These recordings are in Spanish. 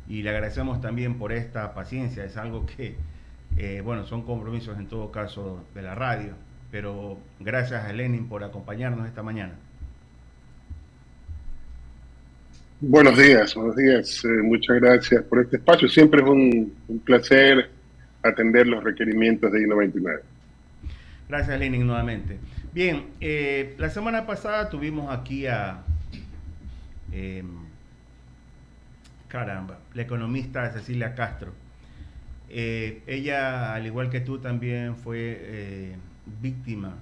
y le agradecemos también por esta paciencia. Es algo que, bueno, son compromisos en todo caso de la radio, pero gracias a Lenin por acompañarnos esta mañana. Buenos días, buenos días. Muchas gracias por este espacio. Siempre es un placer atender los requerimientos de I-99. Gracias, Lenin, nuevamente. Bien, la semana pasada tuvimos aquí a, eh, caramba, la economista Cecilia Castro. Ella, al igual que tú, también fue víctima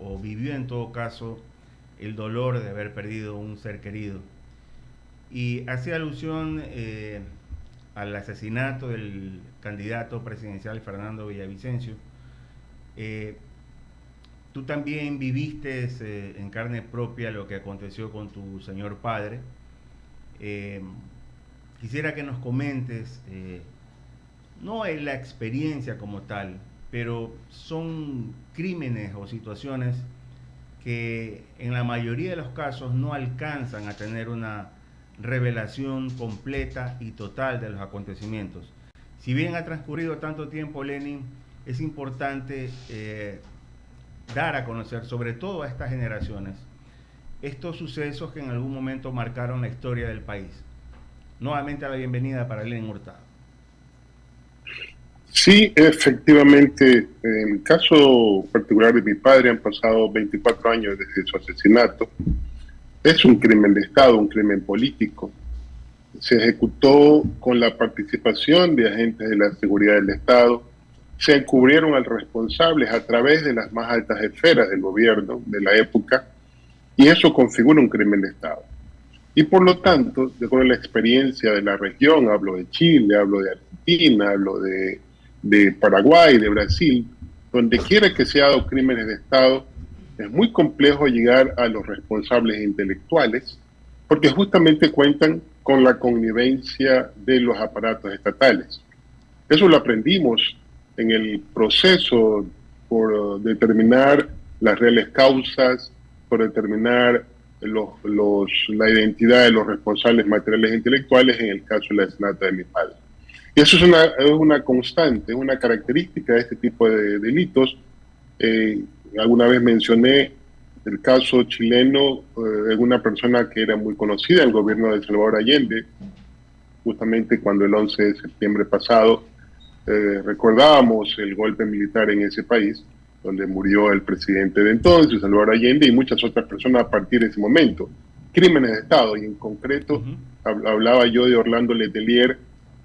o vivió en todo caso el dolor de haber perdido un ser querido. Y hacía alusión al asesinato del candidato presidencial Fernando Villavicencio. Eh, Tú también viviste en carne propia lo que aconteció con tu señor padre. Eh, Quisiera que nos comentes, no en la experiencia como tal, pero son crímenes o situaciones que en la mayoría de los casos no alcanzan a tener una revelación completa y total de los acontecimientos. Si bien ha transcurrido tanto tiempo, Lenin, es importante dar a conocer, sobre todo a estas generaciones, estos sucesos que en algún momento marcaron la historia del país. Nuevamente la bienvenida para Lenin Hurtado. Sí, efectivamente, en el caso particular de mi padre han pasado 24 años desde su asesinato. Es un crimen de Estado, un crimen político. Se ejecutó con la participación de agentes de la seguridad del Estado. Se encubrieron al responsables a través de las más altas esferas del gobierno de la época, y eso configura un crimen de Estado. Y por lo tanto, de acuerdo a la experiencia de la región, hablo de Chile, hablo de Argentina, hablo de Paraguay, de Brasil, donde quiera que se hagan dado crímenes de Estado, es muy complejo llegar a los responsables intelectuales, porque justamente cuentan con la connivencia de los aparatos estatales. Eso lo aprendimos en el proceso por determinar las reales causas, por determinar la identidad de los responsables materiales e intelectuales en el caso del asesinato de mi padre. Y eso es una constante, es una característica de este tipo de delitos. Alguna vez mencioné el caso chileno de una persona que era muy conocida en el gobierno de Salvador Allende, justamente cuando el 11 de septiembre pasado recordábamos el golpe militar en ese país, donde murió el presidente de entonces, Salvador Allende, y muchas otras personas a partir de ese momento. Crímenes de Estado, y en concreto hablaba yo de Orlando Letelier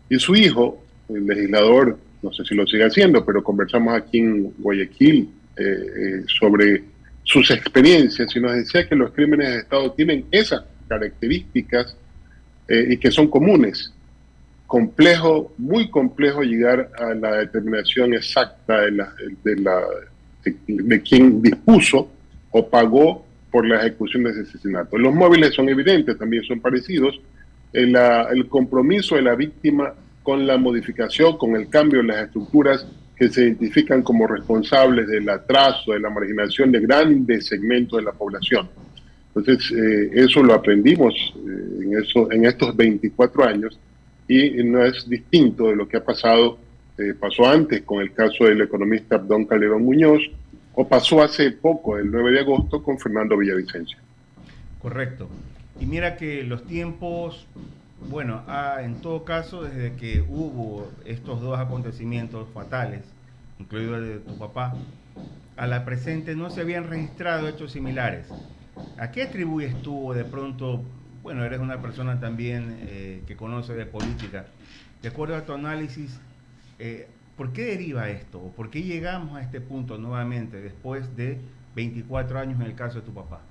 y su hijo, el legislador, no sé si lo sigue haciendo, pero conversamos aquí en Guayaquil sobre sus experiencias y nos decía que los crímenes de Estado tienen esas características y que son comunes. Complejo, muy complejo llegar a la determinación exacta de quién dispuso o pagó por la ejecución de ese asesinato. Los móviles son evidentes, también son parecidos. El compromiso de la víctima con la modificación, con el cambio de las estructuras que se identifican como responsables del atraso, de la marginación de grandes segmentos de la población. Entonces, eso lo aprendimos en estos 24 años, y no es distinto de lo que ha pasado, pasó antes con el caso del economista Abdón Calderón Muñoz, o pasó hace poco, el 9 de agosto, con Fernando Villavicencio. Correcto. Y mira que los tiempos, bueno, en todo caso, desde que hubo estos dos acontecimientos fatales, incluido el de tu papá, a la presente no se habían registrado hechos similares. ¿A qué atribuyes tú de pronto, bueno, eres una persona también que conoce de política, de acuerdo a tu análisis, ¿por qué deriva esto? ¿O por qué llegamos a este punto nuevamente después de 24 años en el caso de tu papá?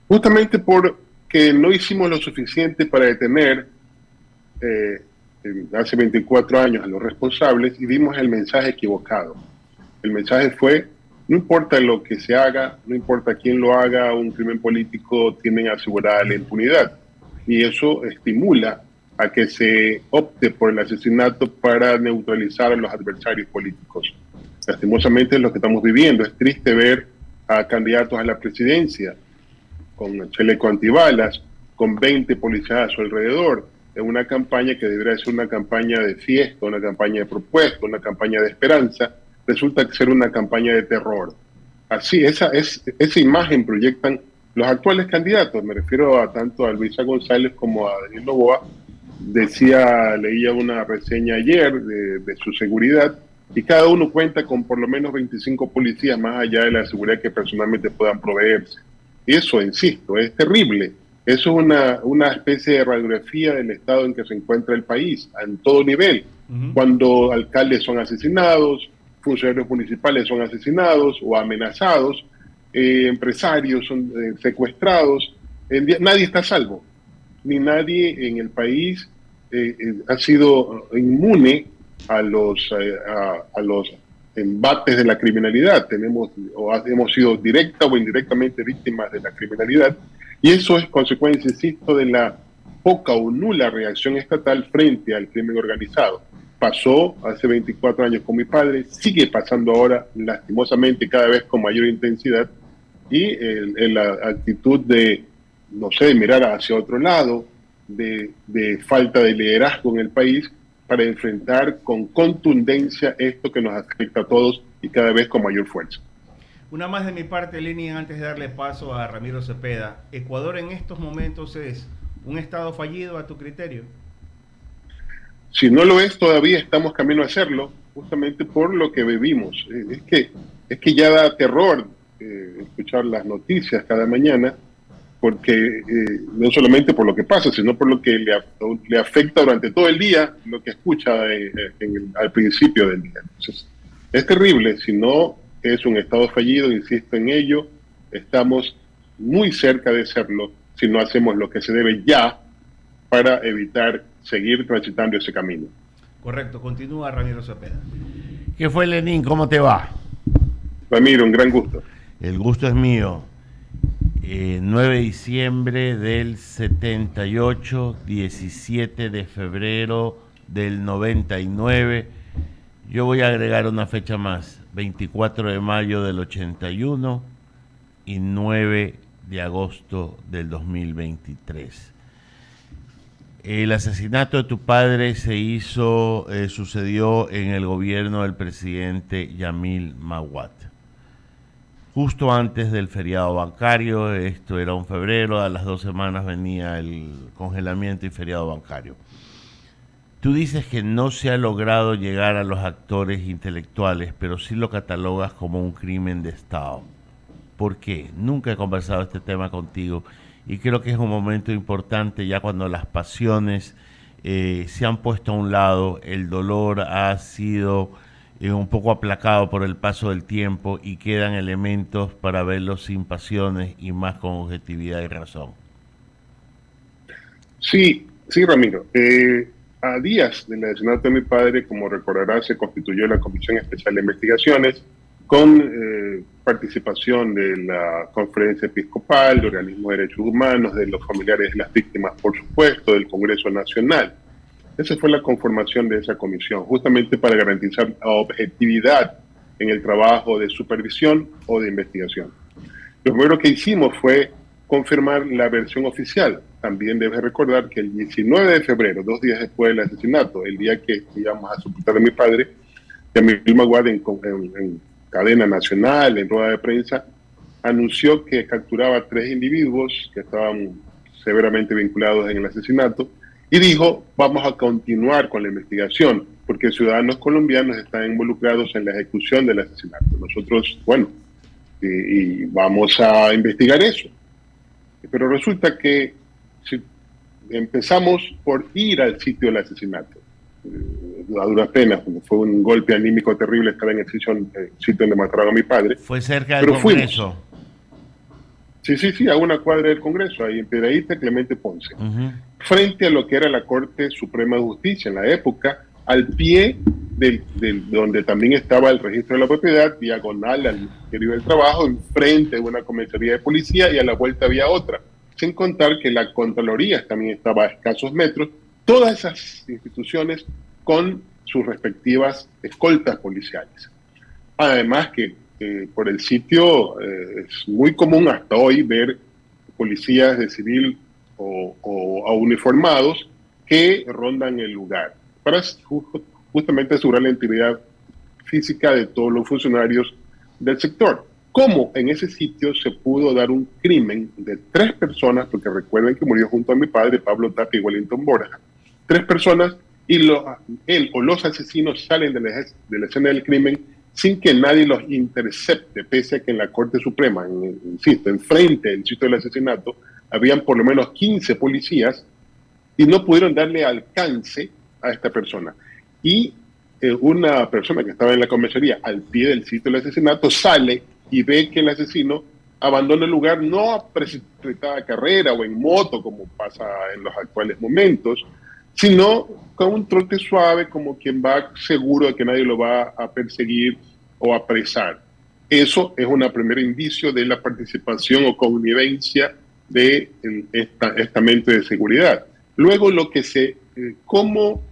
Justamente porque no hicimos lo suficiente para detener eh, hace 24 años a los responsables y dimos el mensaje equivocado. El mensaje fue: no importa lo que se haga, no importa quién lo haga, un crimen político tienen asegurada la impunidad. Y eso estimula a que se opte por el asesinato para neutralizar a los adversarios políticos. Lastimosamente es lo que estamos viviendo. Es triste ver a candidatos a la presidencia con chaleco antibalas, con 20 policías a su alrededor, en una campaña que debería ser una campaña de fiesta, una campaña de propuesta, una campaña de esperanza, resulta ser una campaña de terror. Así, esa imagen proyectan los actuales candidatos, me refiero a tanto a Luisa González como a Daniel Noboa. Leía una reseña ayer de su seguridad, y cada uno cuenta con por lo menos 25 policías más allá de la seguridad que personalmente puedan proveerse. Y eso, insisto, es terrible. Eso es una especie de radiografía del estado en que se encuentra el país, en todo nivel. Cuando alcaldes son asesinados, funcionarios municipales son asesinados o amenazados, empresarios son secuestrados, nadie está a salvo, ni nadie en el país ha sido inmune a los embates de la criminalidad. Hemos sido directa o indirectamente víctimas de la criminalidad, y eso es consecuencia, insisto, de la poca o nula reacción estatal frente al crimen organizado. Pasó hace 24 años con mi padre, sigue pasando ahora, lastimosamente, cada vez con mayor intensidad, y en la actitud de, no sé, de mirar hacia otro lado, de falta de liderazgo en el país para enfrentar con contundencia esto que nos afecta a todos y cada vez con mayor fuerza. Una más de mi parte, Lenin, antes de darle paso a Ramiro Cepeda. ¿Ecuador en estos momentos es un estado fallido a tu criterio? Si no lo es, todavía estamos camino a hacerlo, justamente por lo que vivimos. Es que ya da terror escuchar las noticias cada mañana, porque no solamente por lo que pasa, sino por lo que le afecta durante todo el día lo que escucha al principio del día. Entonces, es terrible. Si no es un estado fallido, insisto en ello, estamos muy cerca de serlo si no hacemos lo que se debe ya para evitar seguir transitando ese camino. Correcto, continúa Ramiro Cepeda. ¿Qué fue, Lenín? ¿Cómo te va? Ramiro, un gran gusto. El gusto es mío. 9 de diciembre del 78, 17 de febrero del 99. Yo voy a agregar una fecha más, 24 de mayo del 81 y 9 de agosto del 2023. El asesinato de tu padre sucedió en el gobierno del presidente Yamil Maguad, justo antes del feriado bancario. Esto era un febrero, a las 2 semanas venía el congelamiento y feriado bancario. Tú dices que no se ha logrado llegar a los actores intelectuales, pero sí lo catalogas como un crimen de Estado. ¿Por qué? Nunca he conversado este tema contigo y creo que es un momento importante ya cuando las pasiones se han puesto a un lado, el dolor ha sido un poco aplacado por el paso del tiempo y quedan elementos para verlo sin pasiones y más con objetividad y razón. Sí, Ramiro. A días del asesinato de mi padre, como recordarás, se constituyó la Comisión Especial de Investigaciones con participación de la Conferencia Episcopal, de organismos de derechos humanos, de los familiares de las víctimas, por supuesto, del Congreso Nacional. Esa fue la conformación de esa comisión, justamente para garantizar la objetividad en el trabajo de supervisión o de investigación. Lo primero que hicimos fue confirmar la versión oficial. También debes recordar que el 19 de febrero, 2 días después del asesinato, el día que íbamos a sepultar a mi padre, Yamil Maguad en cadena nacional, en rueda de prensa, anunció que capturaba 3 individuos que estaban severamente vinculados en el asesinato y dijo, vamos a continuar con la investigación porque ciudadanos colombianos están involucrados en la ejecución del asesinato. Nosotros, y vamos a investigar eso. Pero resulta que si empezamos por ir al sitio del asesinato, a duras penas, fue un golpe anímico terrible estar en el sitio donde mataron a mi padre. Fue cerca del Congreso. Sí, a una cuadra del Congreso, ahí en Piedrahíta, Clemente Ponce. Frente a lo que era la Corte Suprema de Justicia en la época, al pie de donde también estaba el registro de la propiedad, diagonal al Ministerio del Trabajo, enfrente de una comisaría de policía, y a la vuelta había otra. Sin contar que la Contraloría también estaba a escasos metros. Todas esas instituciones con sus respectivas escoltas policiales. Además que por el sitio es muy común hasta hoy ver policías de civil o a uniformados que rondan el lugar para justamente asegurar la integridad física de todos los funcionarios del sector. ¿Cómo en ese sitio se pudo dar un crimen de 3 personas? Porque recuerden que murió junto a mi padre, Pablo Tapia y Wellington Borja. 3 personas y él o los asesinos salen de la escena del crimen sin que nadie los intercepte, pese a que en la Corte Suprema, insisto, enfrente del sitio del asesinato, habían por lo menos 15 policías y no pudieron darle alcance a esta persona. Y una persona que estaba en la comisaría al pie del sitio del asesinato sale y ve que el asesino abandona el lugar no a precipitada carrera o en moto, como pasa en los actuales momentos, sino con un trote suave, como quien va seguro de que nadie lo va a perseguir o apresar. Eso es un primer indicio de la participación o connivencia de esta mente de seguridad. Luego, cómo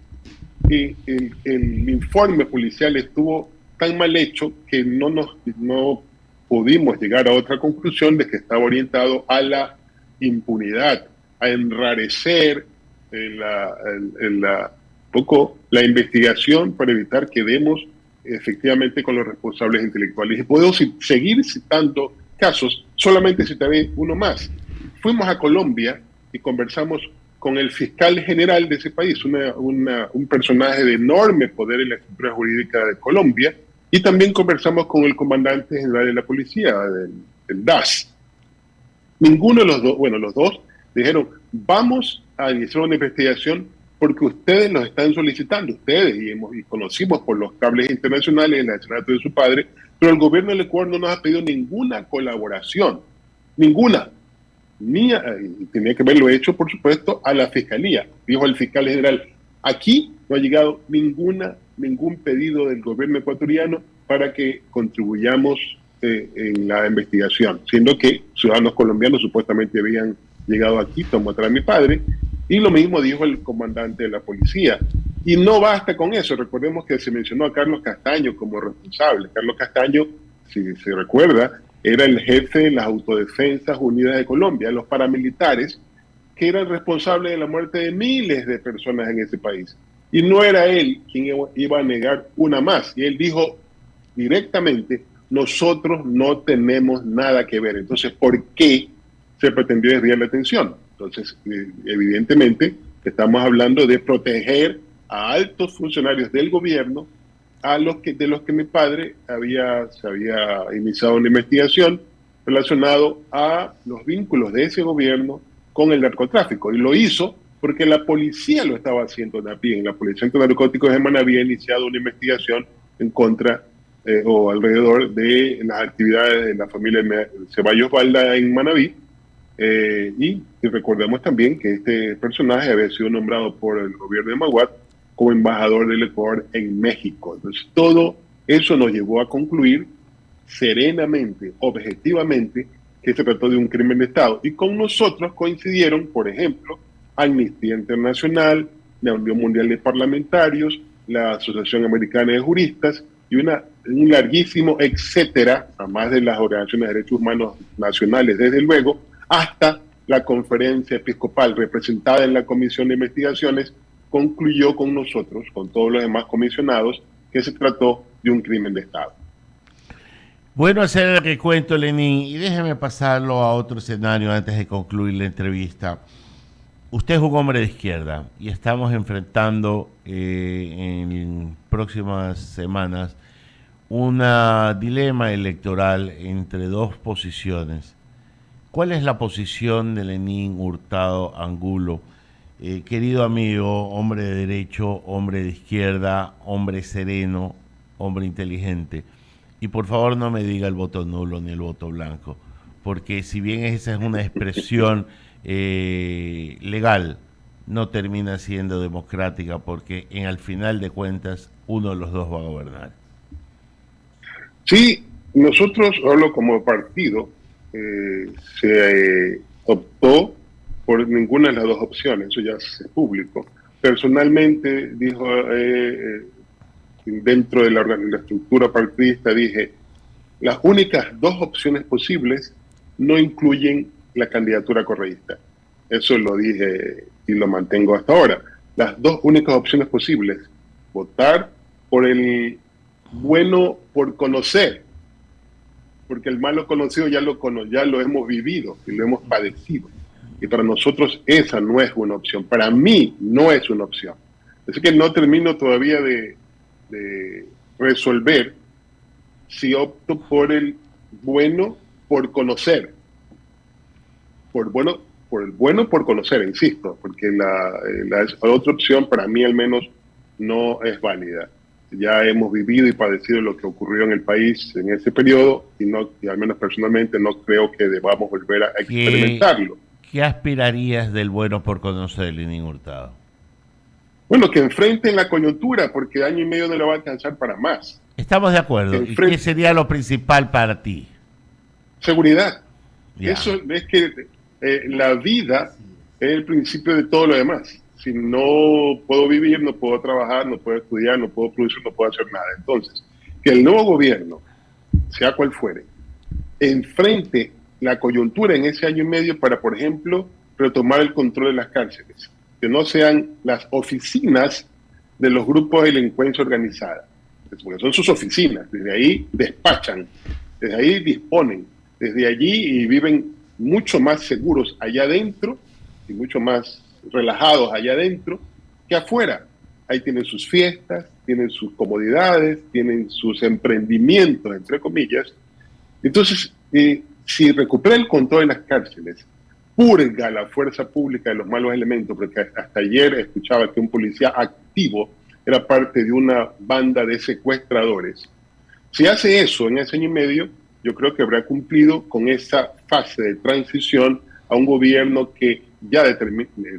el informe policial estuvo tan mal hecho que no pudimos llegar a otra conclusión de que estaba orientado a la impunidad, a enrarecer la investigación para evitar que demos efectivamente con los responsables intelectuales. Y puedo seguir citando casos, solamente citaré uno más. Fuimos a Colombia y conversamos con el fiscal general de ese país, un personaje de enorme poder en la estructura jurídica de Colombia, y también conversamos con el comandante general de la policía, del DAS. Ninguno de los dos, los dos dijeron, vamos a iniciar una investigación porque ustedes los están solicitando, ustedes, y conocimos por los cables internacionales el asesinato de su padre, pero el gobierno del Ecuador no nos ha pedido ninguna colaboración, ninguna. Tenía que haberlo hecho, por supuesto, a la fiscalía, dijo el fiscal general. Aquí no ha llegado ningún pedido del gobierno ecuatoriano para que contribuyamos en la investigación, siendo que ciudadanos colombianos supuestamente habían llegado aquí, tomó atrás a mi padre, y lo mismo dijo el comandante de la policía. Y no basta con eso, recordemos que se mencionó a Carlos Castaño como responsable. Carlos Castaño, si se recuerda, era el jefe de las Autodefensas Unidas de Colombia, los paramilitares que eran responsables de la muerte de miles de personas en ese país. Y no era él quien iba a negar una más. Y él dijo directamente, nosotros no tenemos nada que ver. Entonces, ¿por qué se pretendió desviar la atención? Entonces, evidentemente, estamos hablando de proteger a altos funcionarios del gobierno de los que mi padre se había iniciado una investigación relacionado a los vínculos de ese gobierno con el narcotráfico. Y lo hizo porque la policía lo estaba haciendo también. La Policía Antinarcóticos de Manabí había iniciado una investigación en contra o alrededor de las actividades de la familia Ceballos Balda en Manabí. Y recordemos también que este personaje había sido nombrado por el gobierno de Maguad como embajador del Ecuador en México. Entonces, todo eso nos llevó a concluir serenamente, objetivamente, que se trató de un crimen de Estado. Y con nosotros coincidieron, por ejemplo, Amnistía Internacional, la Unión Mundial de Parlamentarios, la Asociación Americana de Juristas y un larguísimo etcétera, además de las organizaciones de derechos humanos nacionales, desde luego, hasta la Conferencia Episcopal representada en la Comisión de Investigaciones, concluyó con nosotros, con todos los demás comisionados, que se trató de un crimen de Estado. Bueno, hacer el recuento, Lenín, y déjeme pasarlo a otro escenario antes de concluir la entrevista. Usted es un hombre de izquierda y estamos enfrentando en próximas semanas un dilema electoral entre dos posiciones. ¿Cuál es la posición de Lenín Hurtado Angulo? Querido amigo, hombre de derecho, hombre de izquierda, hombre sereno, hombre inteligente. Y por favor no me diga el voto nulo ni el voto blanco, porque si bien esa es una expresión legal, no termina siendo democrática, porque al final de cuentas uno de los dos va a gobernar. Sí, nosotros, hablo como partido, se optó por ninguna de las dos opciones, eso ya es público. Personalmente, dijo, dentro de la estructura partidista, dije, las únicas dos opciones posibles no incluyen la candidatura correísta. Eso lo dije y lo mantengo hasta ahora. Las dos únicas opciones posibles: votar por el bueno por conocer, porque el malo conocido ya lo hemos vivido y lo hemos padecido. Y para nosotros esa no es una opción. Para mí no es una opción. Así que no termino todavía de resolver si opto por el bueno por conocer. Por el bueno por conocer, insisto, porque la otra opción para mí al menos no es válida. Ya hemos vivido y padecido lo que ocurrió en el país en ese periodo y al menos personalmente no creo que debamos volver a experimentarlo. ¿Qué aspirarías del bueno por conocer, Lenín Hurtado? Bueno, que enfrenten la coyuntura, porque año y medio no le va a alcanzar para más. Estamos de acuerdo. ¿Y qué sería lo principal para ti? Seguridad. Ya. Eso es que la vida es el principio de todo lo demás. Si no puedo vivir, no puedo trabajar, no puedo estudiar, no puedo producir, no puedo hacer nada. Entonces, que el nuevo gobierno, sea cual fuere, enfrente la coyuntura en ese año y medio para, por ejemplo, retomar el control de las cárceles, que no sean las oficinas de los grupos de delincuencia organizada, porque son sus oficinas, desde ahí despachan, desde ahí disponen, desde allí y viven mucho más seguros allá adentro y mucho más relajados allá adentro que afuera. Ahí tienen sus fiestas, tienen sus comodidades, tienen sus emprendimientos, entre comillas. Entonces, si recupera el control de las cárceles, purga la fuerza pública de los malos elementos, porque hasta ayer escuchaba que un policía activo era parte de una banda de secuestradores. Si hace eso en ese año y medio, yo creo que habrá cumplido con esa fase de transición a un gobierno que ya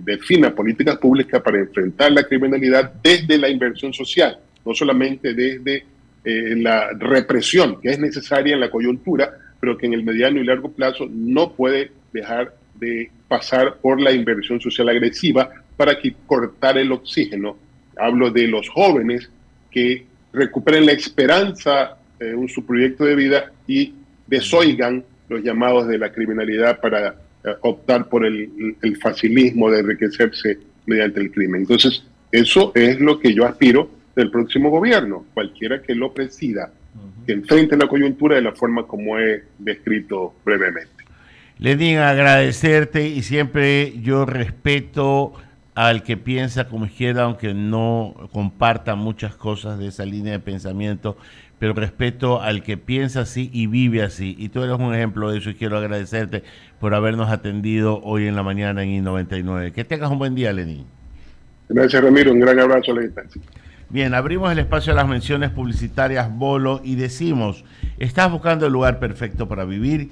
defina políticas públicas para enfrentar la criminalidad desde la inversión social, no solamente desde la represión que es necesaria en la coyuntura, pero que en el mediano y largo plazo no puede dejar de pasar por la inversión social agresiva para cortar el oxígeno. Hablo de los jóvenes que recuperen la esperanza en su proyecto de vida y desoigan los llamados de la criminalidad para optar por el facilismo de enriquecerse mediante el crimen. Entonces, eso es lo que yo aspiro del próximo gobierno, cualquiera que lo presida, que enfrente la coyuntura de la forma como he descrito brevemente. Lenín, agradecerte, y siempre yo respeto al que piensa como izquierda, aunque no comparta muchas cosas de esa línea de pensamiento, pero respeto al que piensa así y vive así. Y tú eres un ejemplo de eso, y quiero agradecerte por habernos atendido hoy en la mañana en I99. Que tengas un buen día, Lenín. Gracias, Ramiro. Un gran abrazo a la distancia. Bien, abrimos el espacio a las menciones publicitarias Bolo y decimos: estás buscando el lugar perfecto para vivir.